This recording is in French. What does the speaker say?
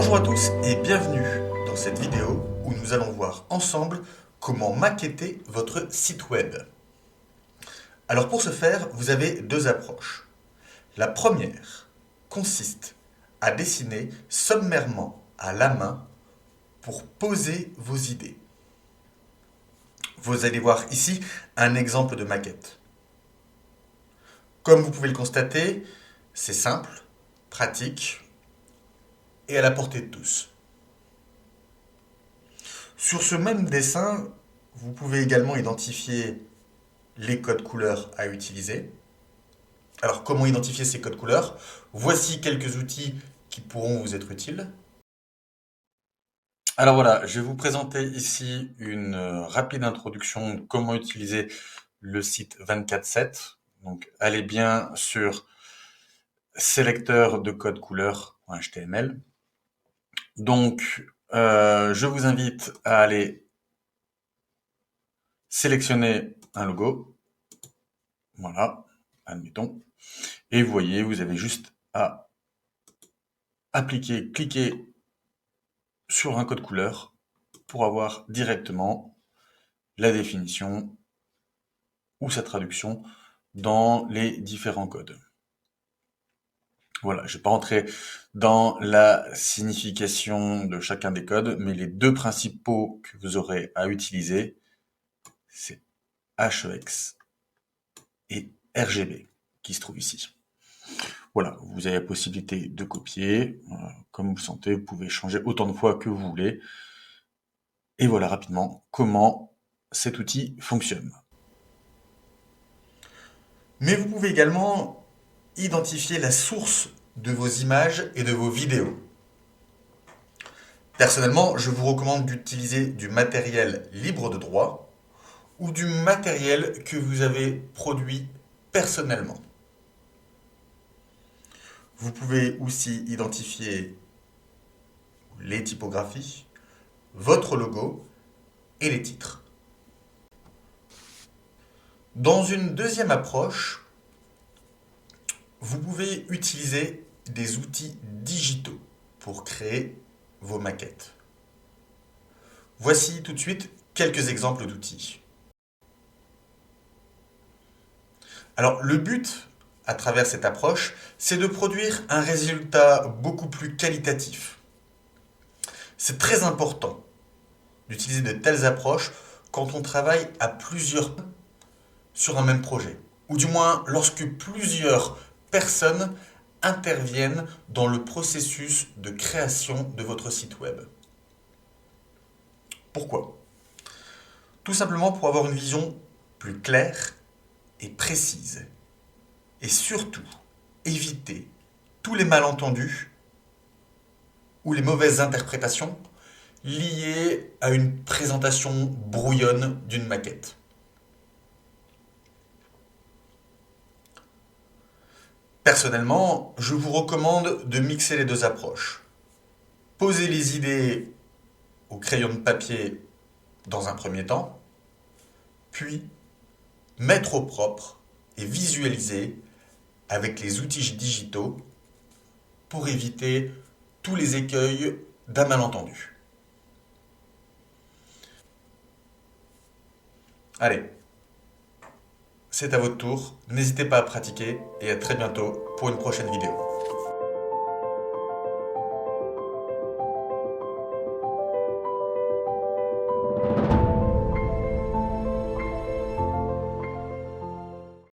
Bonjour à tous et bienvenue dans cette vidéo où nous allons voir ensemble comment maqueter votre site web. Alors pour ce faire, vous avez deux approches. La première consiste à dessiner sommairement à la main pour poser vos idées. Vous allez voir ici un exemple de maquette. Comme vous pouvez le constater, c'est simple, pratique et à la portée de tous. Sur ce même dessin, vous pouvez également identifier les codes couleurs à utiliser. Alors comment identifier ces codes couleurs? Voici quelques outils qui pourront vous être utiles. Alors voilà, je vais vous présenter ici une rapide introduction de comment utiliser le site 24/7. Donc allez bien sur sélecteur de code couleur.html. Donc je vous invite à aller sélectionner un logo. Voilà, admettons. Et vous voyez, vous avez juste à cliquer sur un code couleur pour avoir directement la définition ou sa traduction dans les différents codes. Voilà, je ne vais pas rentrer dans la signification de chacun des codes, mais les deux principaux que vous aurez à utiliser, c'est HEX et RGB qui se trouvent ici. Voilà, vous avez la possibilité de copier. Comme vous le sentez, vous pouvez changer autant de fois que vous voulez. Et voilà rapidement comment cet outil fonctionne. Mais vous pouvez également identifier la source de vos images et de vos vidéos. Personnellement, je vous recommande d'utiliser du matériel libre de droit ou du matériel que vous avez produit personnellement. Vous pouvez aussi identifier les typographies, votre logo et les titres. Dans une deuxième approche, vous pouvez utiliser des outils digitaux pour créer vos maquettes. Voici tout de suite quelques exemples d'outils. Alors le but, à travers cette approche, c'est de produire un résultat beaucoup plus qualitatif. C'est très important d'utiliser de telles approches quand on travaille à plusieurs sur un même projet, ou du moins lorsque plusieurs personnes interviennent dans le processus de création de votre site web. Pourquoi? Tout simplement pour avoir une vision plus claire et précise. Et surtout, éviter tous les malentendus ou les mauvaises interprétations liées à une présentation brouillonne d'une maquette. Personnellement, je vous recommande de mixer les deux approches. Poser les idées au crayon de papier dans un premier temps, puis mettre au propre et visualiser avec les outils digitaux pour éviter tous les écueils d'un malentendu. Allez, c'est à votre tour, n'hésitez pas à pratiquer et à très bientôt pour une prochaine vidéo.